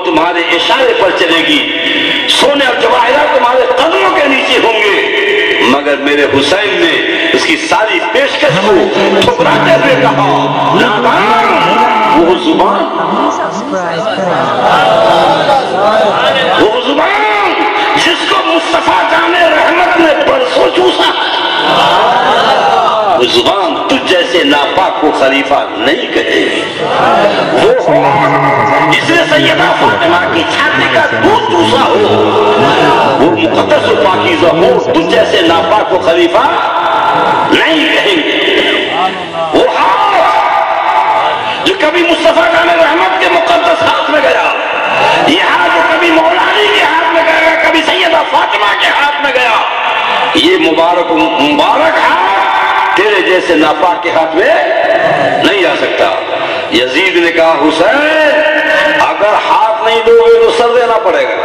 تمہارے اشارے پر چلے گی، سونے اور جواہرات تمہارے قدموں کے نیچے ہوں گے، مگر میرے حسین نے اس کی ساری پیشکش کو ٹھکراتے ہوئے کہا، نادان، وہ زبان جس کو مصطفیٰ جان رحمت نے برسوں چوسا، وہ زبان تجھ جیسے ناپاک کو خلیفہ نہیں کہے گی، وہ جس نے سیدہ فاطمہ کی چھاتی کا دودھ چوسا ہو، وہ مقدس و پاکیزہ ہو، تجھ جیسے ناپاک کو خلیفہ نہیں کہیں گے، وہ ہاتھ جو کبھی مصطفیٰ جان رحمت کے مقدس ہاتھ میں گیا، یہاں جو کبھی مولا علی کے ہاتھ میں گیا، کبھی سیدہ فاطمہ کے ہاتھ میں گیا، یہ مبارک ہاتھ تیرے جیسے ناپاک کے ہاتھ میں نہیں آ سکتا۔ یزید نے کہا، حسین اگر ہاتھ نہیں دو گے تو سر دینا پڑے گا۔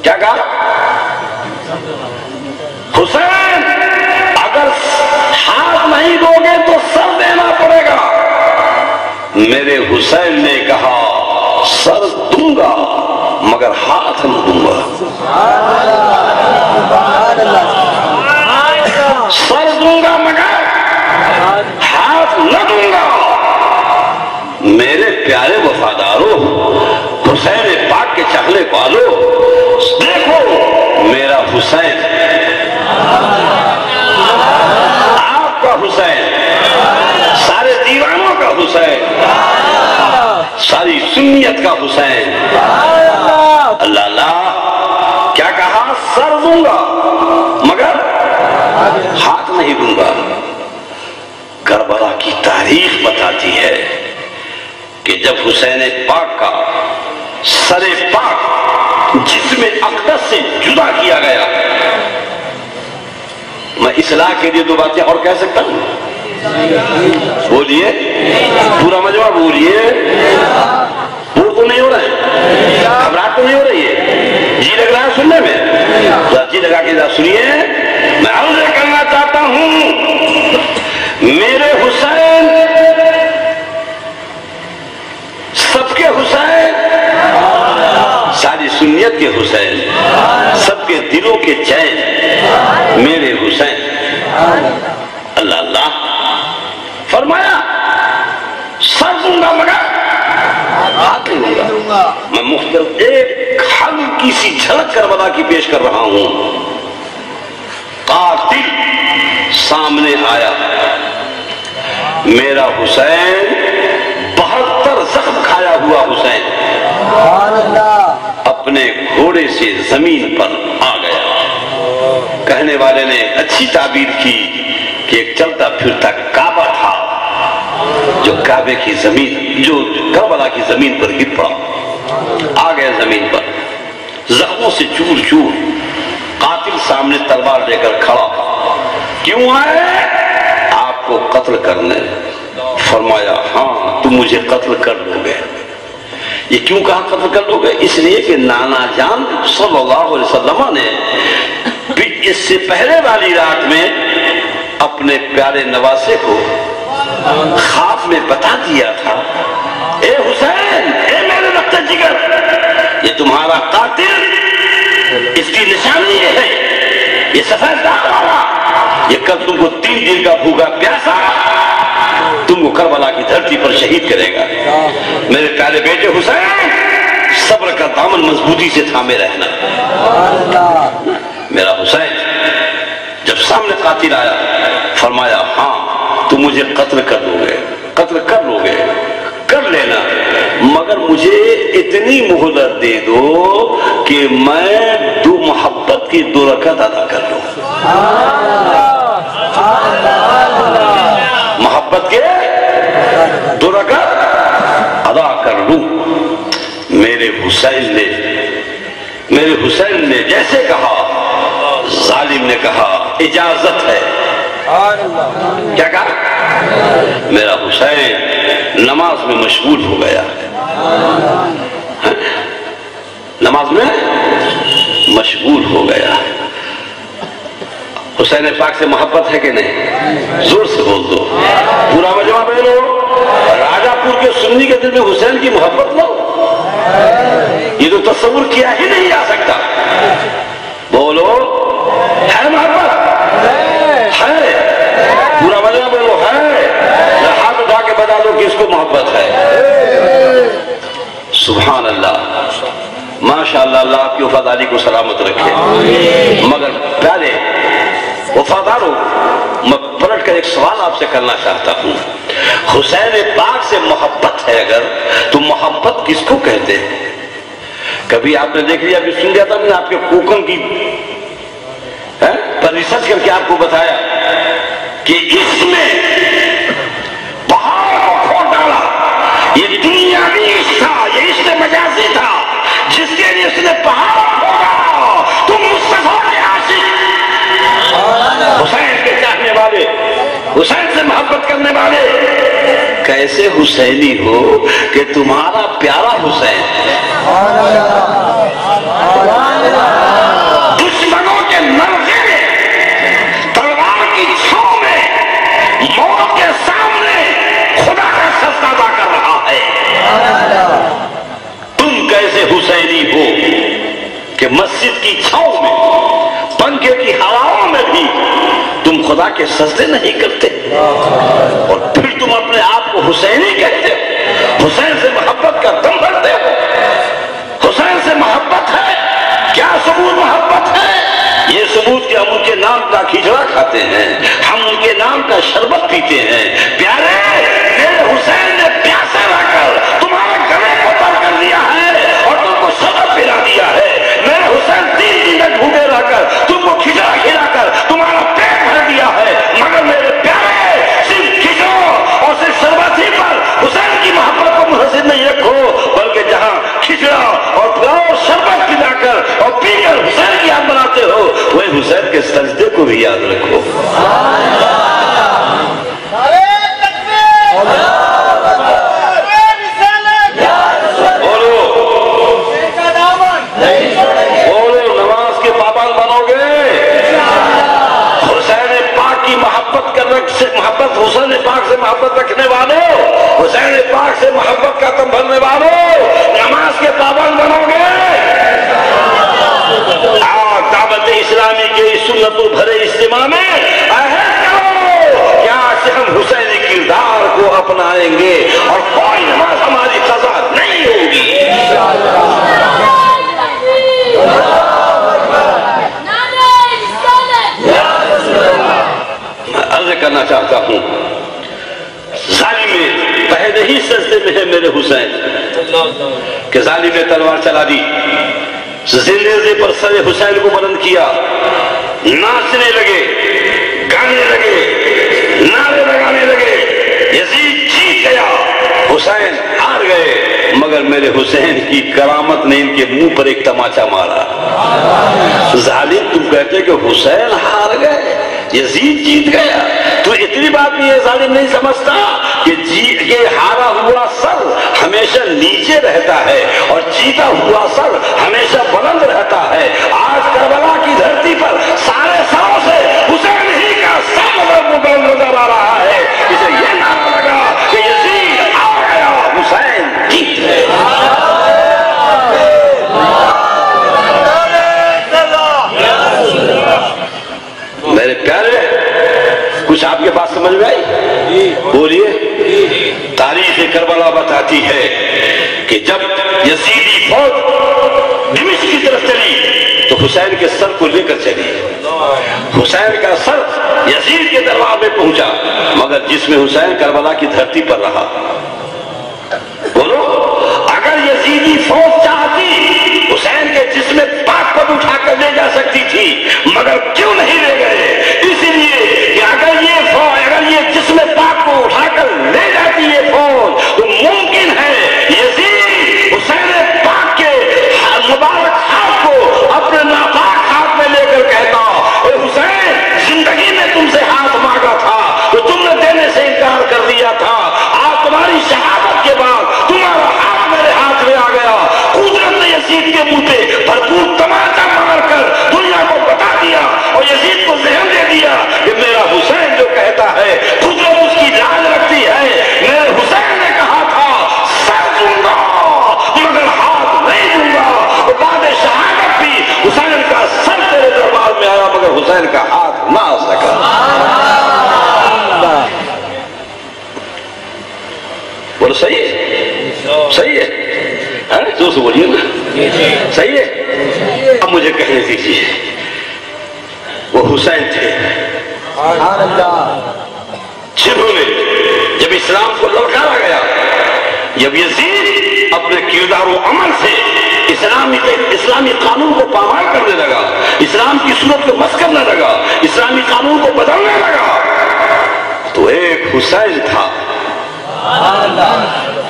کیا کہا؟ حسین اگر ہاتھ نہیں دو گے تو سر دینا پڑے گا۔ میرے حسین نے کہا، سر دوں گا مگر ہاتھ نہ دوں گا، سر دوں گا مگر ہاتھ نہ دوں گا۔ میرے پیارے وفاداروں، حسین پاک کے چغلے پالو، دیکھو میرا حسین، آپ کا حسین، سارے دیوانوں کا حسین، ساری سنیت کا حسین، اللہ اللہ کیا کہا؟ سر دوں گا مگر ہاتھ نہیں دوں گا۔ کربلا کی تاریخ بتاتی ہے کہ جب حسین پاک کا سر پاک جسم اقدس سے جدا کیا گیا، میں اصلاح کے لیے دو باتیں اور کہہ سکتا ہوں، بولیے، پورا مجمع بولیے، بور تو نہیں ہو رہا ہے، گھبراہٹ تو نہیں ہو رہی ہے، جی لگ رہا ہے سننے میں، جی لگا کے سنیے۔ میں عرض کرنا چاہتا ہوں، میرے حسین، سب کے حسین، ساری سنیت کے حسین، سب کے دلوں کے چین، میرے حسین، اللہ اللہ فرمایا، سر دوں گا مگر ہاتھ نہیں دوں گا۔ میں مختلف ایک ہلکی سی جھلک کربلا کی پیش کر رہا ہوں۔ قاتل سامنے آیا، میرا حسین، 72 زخم کھایا ہوا حسین، اپنے گھوڑے سے زمین پر آ گیا۔ کہنے والے نے اچھی تعبیر کی کہ ایک چلتا پھرتا کعبہ تھا جو کعبے کی زمین، جو کربلا کی زمین پر گر پڑا، آ گیا زمین پر، زخموں سے چور چور۔ قاتل سامنے تلوار لے کر کھڑا، کیوں آئے؟ آپ کو قتل کرنے۔ فرمایا، ہاں تم مجھے قتل کر لو گے۔ یہ کیوں کہا قتل کر لو گے؟ اس لیے کہ نانا جان صلی اللہ علیہ وسلم نے اس سے پہلے والی رات میں اپنے پیارے نواسے کو خواب میں بتا دیا تھا، اے حسین، اے میرے رخت جگر، یہ تمہارا قاتل، اس کی نشانی یہ ہے، یہ سفید داغ والا، یہ کل تم کو 3 دن کا بھوکا پیاسا تم کو کربلا کی دھرتی پر شہید کرے گا۔ میرے پیارے بیٹے حسین، صبر کا دامن مضبوطی سے تھامے رہنا۔ میرا حسین جب سامنے قاتل آیا، فرمایا، ہاں تم مجھے قتل کر لو گے، قتل کر لو گے، کر لینا، مگر مجھے اتنی مہلت دے دو کہ میں 2 محبت کی 2 رکعت ادا کر لوں، محبت کے 2 رکعت ادا کر لوں۔ میرے حسین نے جیسے کہا، ظالم نے کہا اجازت ہے۔ کیا کہا؟ میرا حسین نماز میں مشغول ہو گیا، نماز میں مشغول ہو گیا۔ حسین پاک سے محبت ہے کہ نہیں؟ زور سے بول دو، پورا مجمع بولو، راجہ پور کے سنی کے دل میں حسین کی محبت لو۔ یہ تو تصور کیا ہی نہیں جا سکتا. بولو ہے محبت؟ ہے. پورا وجہ بولو ہے. ہاتھ اٹھا کے بتا دو کس کو محبت ہے. سبحان اللہ. ماشاءاللہ. اللہ آپ کی وفاداری کو سلامت رکھے. مگر پیارے وفاداروں، میں پلٹ کر ایک سوال آپ سے کرنا چاہتا ہوں. حسین پاک سے محبت ہے اگر، تو محبت کس کو کہتے ہیں؟ کبھی آپ نے دیکھ لیا، ابھی سن گیا تھا میں نے آپ کے کوکن کی پر ریسرچ کر کے آپ کو بتایا کہ اس میں پہاڑ کو کھود ڈالا. یہ دنیاوی عشق تھا، یہ عشق مجازی تھا جس کے لیے اس نے پہاڑ کھودا. تم مصطفیٰ کے عاشق، حسین کے چاہنے والے، حسین سے محبت کرنے والے، کیسے حسینی ہو کہ تمہارا پیارا حسین دشمنوں کے نرغے میں، تلوار کی چھاؤں میں، موت کے سامنے خدا کا سجدہ ادا کر رہا ہے. تم کیسے حسینی ہو کہ مسجد کی چھاؤں میں، پنکھے کی ہواؤں میں بھی تم خدا کے سجدے نہیں کرتے، اور پھر تم اپنے آپ کو حسینی کہتے ہو. حسین سے محبت کا دم بھرتے ہو. حسین سے محبت ہے. کیا ثبوت محبت ہے؟ یہ ثبوت کہ ہم ان کے نام کا کھچڑا کھاتے ہیں، ہم ان کے نام کا شربت پیتے ہیں. پیارے، میرے حسین نے پیاسے رہ کر تمہارے گلے کو تر کر دیا ہے اور تم کو شربت پلا دیا ہے. میرے حسین 3 دن تک بھوکے رہ کر تم کو کھچڑا کھلا کر تمہارا پیٹ بھر دیا ہے. مگر میرے پیارے، صرف کھچڑا اور صرف شربت ہی پر حسین کی محبت کو منحصر نہیں رکھو، بلکہ جہاں کھچڑا اور پلاؤ شربت پلا کر اور پی کر حسین کی یاد بناتے ہو، وہی حسین کے سجدے کو بھی یاد رکھو. بولو نماز کے پابند بنو گے. حسین پاک کی محبت حسین پاک سے محبت رکھنے والوں، حسین پاک سے محبت کا دم بھرنے والوں، نماز کے پابند بنو گے. دعوت اسلامی کے سنتوں بھرے اجتماع میں عہد کرو کہ آج سے ہم حسینی کردار کو اپنائیں گے اور کوئی نماز ہماری قضا نہیں ہوگی. میں عرض کرنا چاہتا ہوں، ظالم پہلے ہی سجدے میں ہے میرے حسین کہ ظالم نے تلوار چلا دی، زندے پر سر حسین کو بلند کیا، ناچنے لگے، گانے لگے، نعرے لگانے لگے. یزید جیت گیا، حسین ہار گئے، مگر میرے حسین کی کرامت نے ان کے منہ پر ایک تماچا مارا. ظالم تم کہتے کہ حسین ہار گئے، یزید جیت گیا. تو اتنی بات نہیں ہے، ظالم نہیں سمجھتا کہ یہ ہارا ہوا سر ہمیشہ نیچے رہتا ہے اور جیتا ہوا سر ہمیشہ بلند رہتا ہے. آج کربلا کی دھرتی پر سارے سروں سے حسین ہی کا سر بلند نظر آ رہا ہے. اسے یہ نام لگا کہ یزید آ گیا، حسین جیت گیا. میرے پیارے، کچھ آپ کے پاس سمجھ میں آئی؟ بولیے. تاریخ کربلا بتاتی ہے کہ جب یزیدی فوج دمشق کی طرف چلی تو حسین کے سر کو لے کر چلی. حسین کا سر یزید کے دربار میں پہنچا، مگر جسم حسین کربلا کی دھرتی پر رہا. بولو، اگر یزیدی فوج چاہتی حسین کے جسم پاک پر اٹھا کر لے جا سکتی تھی، مگر کیوں نہیں لے گئے؟ اس لیے کہ اگر یہ جسم پاک کو اٹھا کر لے جاتی یہ فوج تو ممکن ہے یزید حسین پاک کے مبارک ہاتھ کو اپنے ناپاک ہاتھ میں لے کر کہتا، اے حسین، زندگی میں تم سے ہاتھ مانگا تھا تو تم نے دینے سے انکار کر دیا تھا. آج تمہاری شہادت کے بعد تمہارا ہاتھ میرے ہاتھ میں آ گیا. حسین کا ہاتھ نہ آ سکا۔ بولو صحیح ہے؟ صحیح ہے؟ جو سے بولیے نا، صحیح ہے؟ اب مجھے کہنے دیجیے، وہ حسین تھے جنہوں نے جب اسلام کو للکارا گیا، جب یزید اپنے کردار و عمل سے اسلامی قانون کو پامال کرنے لگا، اسلام کی صورت کو مس کرنے لگا، اسلامی قانون کو بدلنے لگا، تو ایک حسین تھا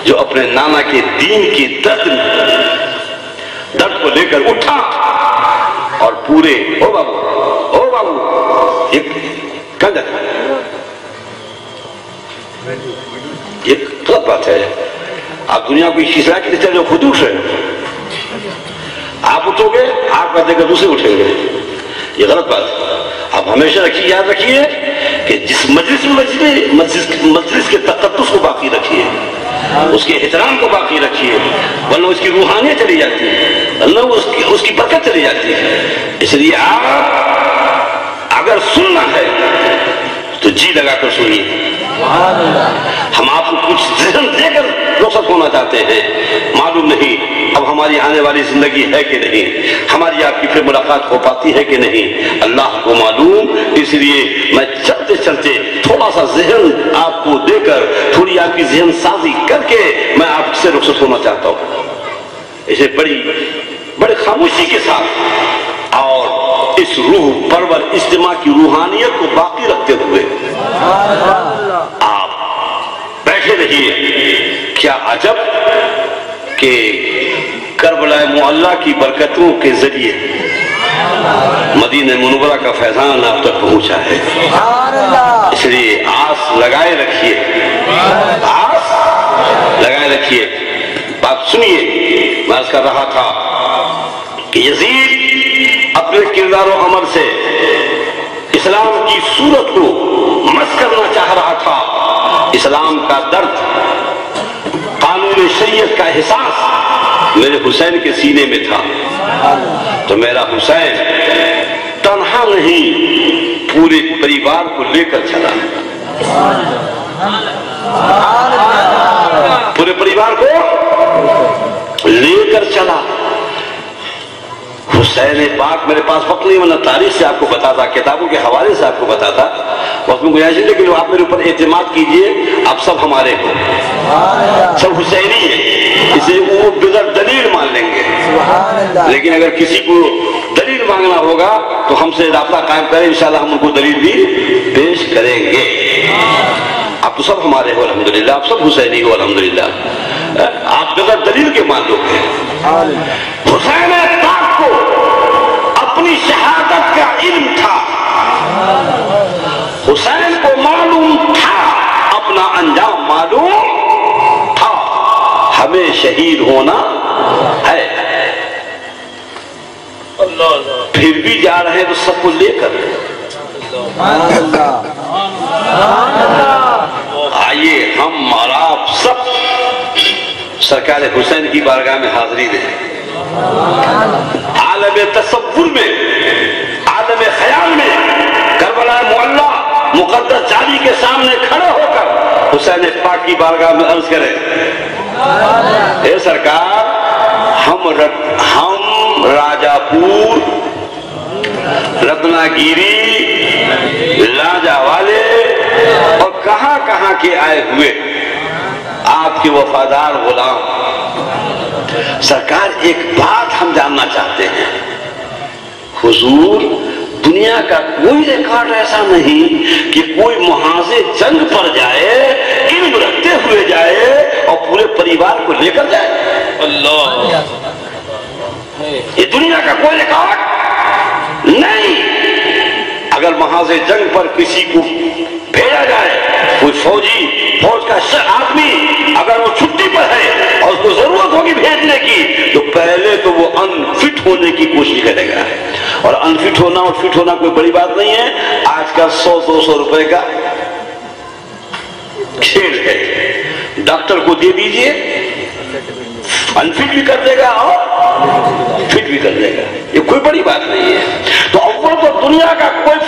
جو اپنے نانا کے دین کی درد کو لے کر اٹھا اور پورے او بابو ایک کنجر، یہ غلط بات ہے۔ آپ دنیا کو اس طرح کی چلے خود اٹھ رہے، آپ اٹھو گے آپ کا دیکھ کر دوسرے اٹھیں گے، یہ غلط بات ہے۔ آپ ہمیشہ یاد رکھیے کہ جس مجلس میں مجلس کے تقدس کو باقی رکھیے، اس کے احترام کو باقی رکھیے، ورنہ اس کی روحانیت چلی جاتی ہے، ورنہ اس کی برکت چلی جاتی ہے۔ اس لیے آپ اگر سننا ہے تو جی لگا کر سنیے۔ ہم آپ کو کچھ ذہن دے کر رخصت ہونا چاہتے ہیں، معلوم نہیں اب ہماری آنے والی زندگی ہے کہ نہیں، ہماری آپ کی پھر ملاقات ہو پاتی ہے کہ نہیں، اللہ کو معلوم۔ اس لیے میں چلتے چلتے تھوڑا سا ذہن آپ کو دے کر، تھوڑی آپ کی ذہن سازی کر کے میں آپ سے رخصت ہونا چاہتا ہوں، اسے بڑی خاموشی کے ساتھ اور اس روح پرور اجتماع کی روحانیت کو باقی رکھتے ہوئے آپ بیٹھے رہیے۔ کیا عجب کہ کربلا معلیٰ کی برکتوں کے ذریعے مدینہ منورہ کا فیضان آپ تک پہنچا ہے، اس لیے آس لگائے رکھیے، آس لگائے رکھیے۔ بات سنیے، میں عرض کر رہا تھا کہ یزید اپنے کردار و عمل سے اسلام کی صورت کو مس کرنا چاہ رہا تھا، اسلام کا درد، قانون شریعت کا احساس میرے حسین کے سینے میں تھا، تو میرا حسین تنہا نہیں پورے پریوار کو لے کر چلا، پورے پریوار کو لے کر چلا۔ حسین پاک، میرے پاس وقت نہیں، ورنہ تاریخ سے آپ کو بتاتا، کتابوں کے حوالے سے آپ کو بتاتا، وقت میں گنجائش نہیں، لیکن آپ میرے اوپر اعتماد کیجئے، آپ سب ہمارے ہو، سب حسینی ہیں، اسے وہ بغیر دلیل مان لیں گے، لیکن اگر کسی کو دلیل مانگنا ہوگا تو ہم سے رابطہ قائم کریں، انشاءاللہ ہم ان کو دلیل بھی پیش کریں گے۔ آپ تو سب ہمارے ہو الحمدللہ، آپ سب حسینی ہو الحمدللہ، آپ بغیر دلیل کے مان لو گے۔ حسین پاک کو اپنی شہادت کا علم تھا، حسین کو معلوم تھا، اپنا انجام معلوم تھا، ہمیں شہید ہونا ہے، پھر بھی جا رہے تو سب کو لے کر۔ آئیے ہم اور آپ سب سرکار حسین کی بارگاہ میں حاضری دیں، عالم تصور میں، عالم خیال میں کربلا معلیٰ مقدس جالی کے سامنے کھڑے ہو کر حسین پاک کی بارگاہ میں عرض کریں، اے سرکار، ہم راجہ پور، رتنا گیری، لاجا والے اور کہاں کہاں کے آئے ہوئے آپ کے وفادار غلام، سرکار ایک بات ہم جاننا چاہتے ہیں، حضور دنیا کا کوئی ریکارڈ ایسا نہیں کہ کوئی محاذ جنگ پر جائے، علم رکھتے ہوئے جائے اور پورے پریوار کو لے کر جائے، اللہ، یہ دنیا کا کوئی ریکارڈ نہیں۔ اگر محاذ جنگ پر کسی کو بھیجا جائے، کوئی فوج کا آدمی اگر وہ چھٹی پر ہے اور اس کو ضرورت ہوگی بھیجنے کی، تو پہلے تو وہ انفٹ ہونے کی کوشش کرے گا، اور انفٹ ہونا اور فٹ ہونا کوئی بڑی بات نہیں ہے، آج کل 100-200 روپے کا کھیل ہے، ڈاکٹر کو دے دیجئے، انفٹ بھی کر دے گا اور فٹ بھی کر دے گا، یہ کوئی بڑی بات نہیں ہے۔ تو اول تو دنیا کا کوئی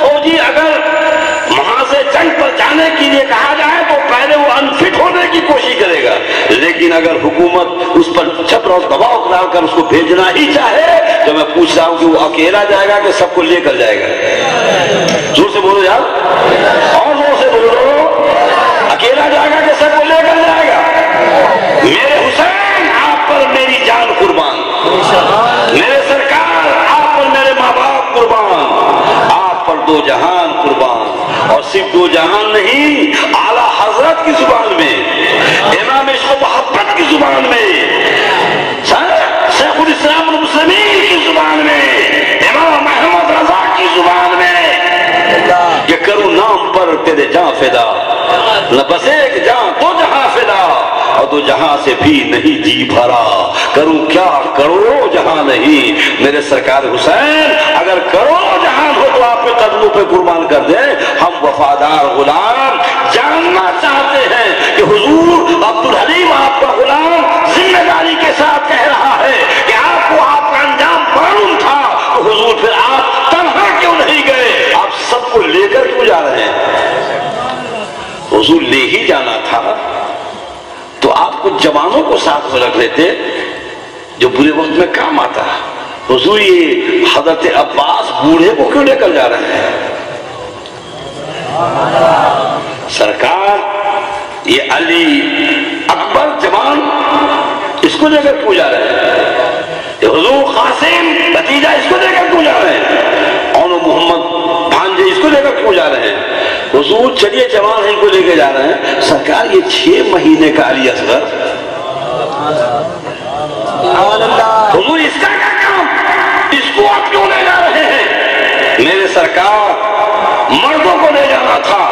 لیکن اگر حکومت اس پر جبر اور دباؤ ڈال کر اس کو بھیجنا ہی چاہے تو میں پوچھ رہا ہوں کہ وہ اکیلا جائے گا کہ سب کو لے کر جائے گا؟ زور سے بولو یار، اور زور سے بولو، اکیلا جائے گا کہ سب کو لے کر جائے گا؟ میرے حسین آپ پر میری جان قربان، میرے سرکار آپ پر میرے ماں باپ قربان، آپ پر دو جہان قربان، اور صرف دو جہان نہیں، اعلیٰ حضرت کی زبان میں، امام عشق و محبت کی زبان میں، شیخ الاسلام المسلمین کی زبان میں، امام محمد رضا کی زبان میں، کہ کروں نام پر تیرے جاں فدا، نہ بس ایک جاں دو جہاں فدا، اور دو جہاں سے بھی نہیں جی بھرا، کروں کیا کروڑوں جہاں نہیں، میرے سرکار حسین اگر کروڑوں جہاں ہو تو آپ کے قدموں پہ قربان کر دیں۔ ہم وفادار غلام جاننا چاہتے ہیں کہ حضور عبدالحلیم آپ کا غلام ذمہ داری کے ساتھ کہہ رہا ہے کہ آپ کو آپ کا انجام معلوم تھا، تو حضور پھر آپ تنہا کیوں نہیں گئے؟ آپ سب کو لے کر کیوں جا رہے ہیں؟ حضور لے ہی جانا تھا تو آپ کو جوانوں کو ساتھ میں رکھ لیتے جو برے وقت میں کام آتا۔ حضور یہ حضرت عباس بوڑھے کو کیوں لے کر جا رہے ہیں؟ سرکار یہ علی اکبر جوان اس کو لے کر کیوں جا رہے ہیں؟ یہ حضور قاسم بھتیجا اس کو لے کر کیوں جا رہے ہیں؟ اور محمد بھانجے اس کو لے کر کیوں جا رہے ہیں؟ حضور چلیے جوان ان کو لے کے جا رہے ہیں، سرکار یہ 6 مہینے کا علی اصغر، حضور اس کا کیا کام؟ اس کو آپ کیوں لے جا رہے ہیں؟ میرے سرکار مردوں کو لے جانا تھا،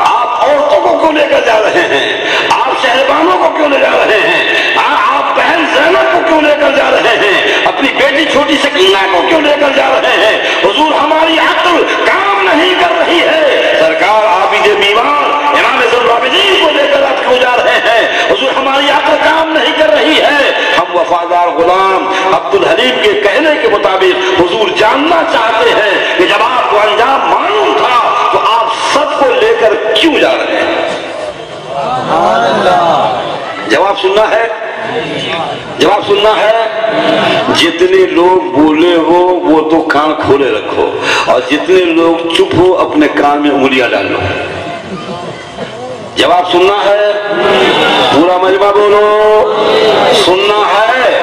آپ عورتوں کو کیوں لے کر جا رہے ہیں؟ آپ شہربانوں کو کیوں لے جا رہے ہیں؟ آپ بہن زینب کو کیوں لے کر جا رہے ہیں؟ اپنی بیٹی چھوٹی سکینہ کو کیوں لے کر جا رہے ہیں؟ حضور ہماری عقل کام نہیں کر رہی ہے، سرکار عابد بیمار امام ذو العابدین کو لے کر آپ کیوں جا رہے ہیں؟ حضور ہماری عقل کام نہیں کر رہی ہے۔ ہم وفادار غلام عبدالحلیم کے کہنے کے مطابق حضور جاننا چاہتے ہیں کہ جب آپ کو انجام معلوم تھا تو آپ سب کو لے کر کیوں جا رہے ہیں؟ جواب سننا ہے، جواب سننا ہے۔ جتنے لوگ بولے ہو وہ تو کان کھولے رکھو، اور جتنے لوگ چپ ہو اپنے کان میں انگلیاں ڈالو۔ جواب سننا ہے، پورا مجمع بولو، سننا ہے،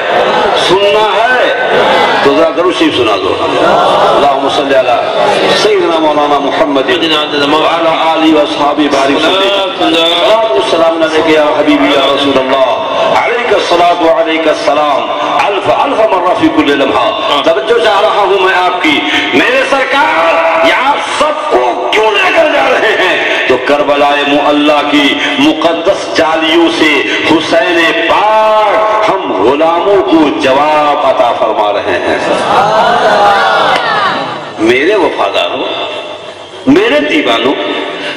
سننا ہے تو ذرا درود شریف سنا دو۔ اللہم صلی علی سیدنا مولانا محمد وعلی آلہ واصحابہ بارک وسلم۔ السلام علیکم یا حبیبی یا رسول اللہ، علیک الصلاۃ وعلیک السلام الف الف مرہ فی کل لمحہ۔ توجہ چاہ رہا ہوں میں آپ کی، میرے سرکار یہ آپ سب کو کیوں لے کر جا رہے ہیں؟ تو کربلا معلی کی مقدس جالیوں سے حسین پاک ہم غلاموں کو جواب عطا فرما رہے ہیں۔ میرے وفاداروں، میرے دیوانوں،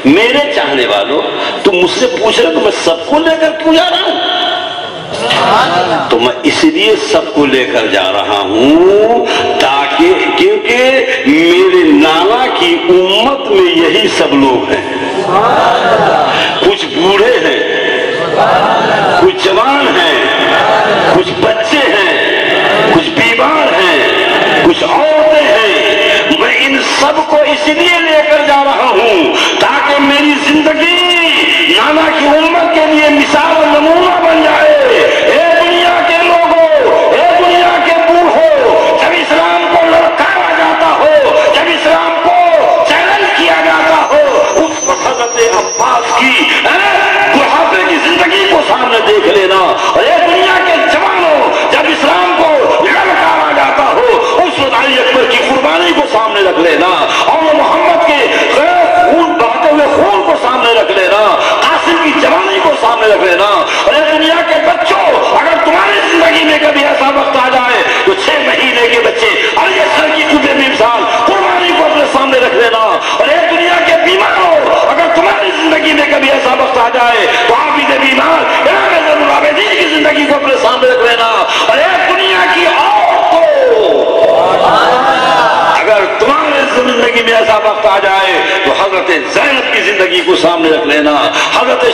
میرے چاہنے والوں، تم مجھ سے پوچھ رہے تو میں سب کو لے کر کیوں جا رہا ہوں؟ تو میں اس لیے سب کو لے کر جا رہا ہوں تاکہ، کیونکہ میرے نانا کی امت میں یہی سب لوگ ہیں، کچھ بوڑھے ہیں، کچھ جوان ہیں، کچھ بچے ہیں، کچھ بیمار ہیں، کچھ عورتیں ہیں۔ میں ان سب کو اس لیے لے کر جا رہا ہوں تاکہ میری زندگی نانا کی امت کے لیے مثال و نمونہ بن جائے۔ اے دنیا کے لوگوں، اے دنیا کے بوڑھوں، جب اسلام کو لڑکایا جاتا ہو، جب اسلام کو چیلنج کیا جاتا ہو، اس وقت حضرت عباس کی بڑھاپے کی زندگی کو سامنے دیکھ لینا، اور اے دنیا کے جوانوں، جب اسلام کو لڑکایا جاتا ہو، اس وقت علی اکبر کی قربانی کو سامنے رکھ لینا، اور محمد کے خون بہتے ہوئے خون کو سامنے رکھ لینا، قاسم کی جوانی کو سامنے رکھ لینا۔ اور اے دنیا کے بچوں، اگر تمہاری زندگی میں کبھی ایسا وقت آ جائے تو 6 مہینے کے بچے علی اصغر کی قدرت مثال قربانی کو اپنے سامنے رکھ لینا۔ اور اے دنیا کے بیماروں، اگر تمہاری زندگی میں کبھی ایسا وقت آ جائے تو عابد بیمار امام ذو العابدین کی زندگی کو اپنے سامنے رکھ لینا۔ اور اے دنیا کی عورتوں، اگر تمہارے زندگی میں ایسا وقت آ جائے تو حضرت زینب کی زندگی کو سامنے رکھ لینا، حضرت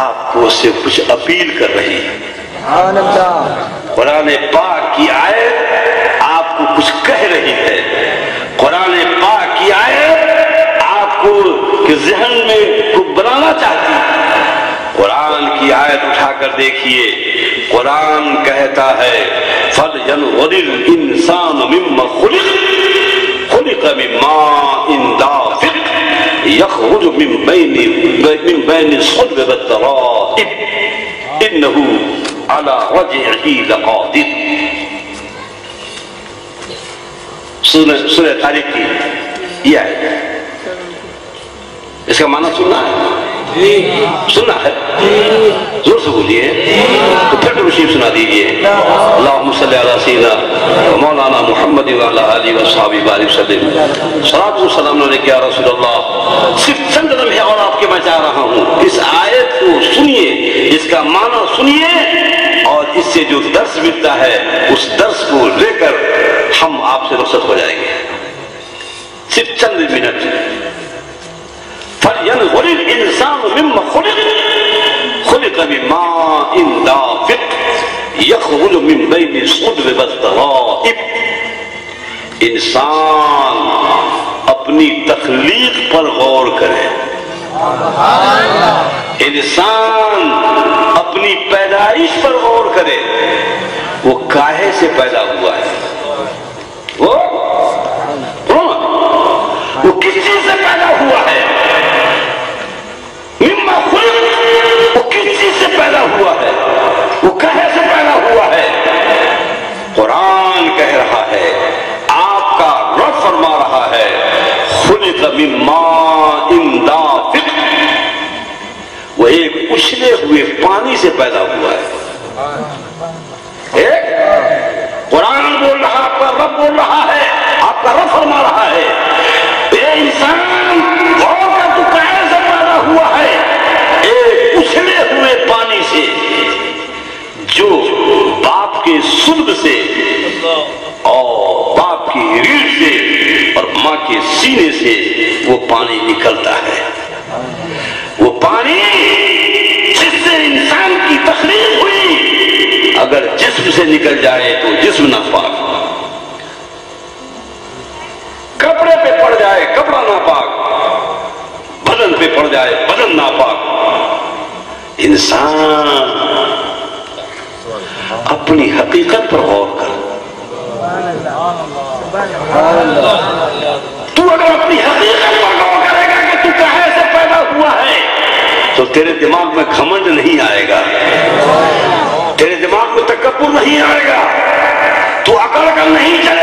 آپ کو اس سے کچھ اپیل کر رہی ہے۔ سبحان اللہ۔ قرآن پاک کی آیت آپ کو کچھ کہہ رہی ہے۔ قرآن پاک کی آیت آپ کو کہ ذہن میں کو بنانا چاہتی ہے۔ قرآن کی آیت اٹھا کر دیکھیے، قرآن کہتا ہے فَلْيَنْظُرِ الْإِنسَانُ مِمَّا خُلِقَ مِن مَّاءٍ دَافِقٍ يَخْرُجُ مِن بَيْنِ الصُّلْبِ وَالتَّرَائِبِ إِنَّهُ عَلَى رَجْعِهِ لَقَادِرٌ۔ سورہ طارق کی یہ ہے، اس کا معنی سننا ہے، سننا ہے، زور سے بولیے تو پھر درود سنا دیجیے۔ اللہم صلی علی سیدنا مولانا محمد وعلی آلہ وصحبہ بارک وسلم۔ صلاۃ و سلام علیک یا رسول اللہ۔ صرف چند لمحے اور آپ کے میں چاہ رہا ہوں، اس آیت کو سنیے، اس کا معنی سنیے، اور اس سے جو درس ملتا ہے اس درس کو لے کر ہم آپ سے رخصت ہو جائیں گے۔ صرف چند منٹ۔ فَلْيَنْظُرِ الْإِنسَانُ مِمَّا خُلِقَ مِن مَّاءٍ دَافِقٍ يَخْرُجُ مِن بَيْنِ الصُّلْبِ وَالتَّرَائِبِ۔ انسان اپنی تخلیق پر غور کرے، انسان اپنی پیدائش پر غور کرے۔ وہ کاہے سے پیدا ہوا ہے؟ وہ کس چیز سے پیدا ہوا ہے؟ مما خلق، وہ کس چیز سے پیدا ہوا ہے؟ وہ کہے سے پیدا ہوا ہے؟ قرآن کہہ رہا ہے، آپ کا رب فرما رہا ہے خلق من ماء دافق، وہ ایک اچھلے ہوئے پانی سے پیدا ہوا ہے۔ قرآن بول رہا، آپ کا رب بول رہا ہے، آپ کا رب فرما رہا ہے اے انسان غور کر، تو کہاں سے پیدا ہوا ہے؟ ایک اچھلے ہوئے پانی سے، جو باپ کے صلب سے اور باپ کی ریڑھ سے اور ماں کے سینے سے وہ پانی نکلتا ہے۔ وہ پانی جس سے انسان کی تخلیق ہوئی، اگر جسم سے نکل جائے تو جسم ناپاک، کپڑے پہ پڑ جائے کپڑا ناپاک، بدن پہ پڑ جائے بدن ناپاک۔ انسان اپنی حقیقت پر غور کر۔ تو اگر اپنی حقیقت پر غور کرے گا کہ تو کہاں سے پیدا ہوا ہے، تو تیرے دماغ میں گھمنڈ نہیں آئے گا، تیرے دماغ میں تکبر نہیں آئے گا، تو عقل کا نہیں چلے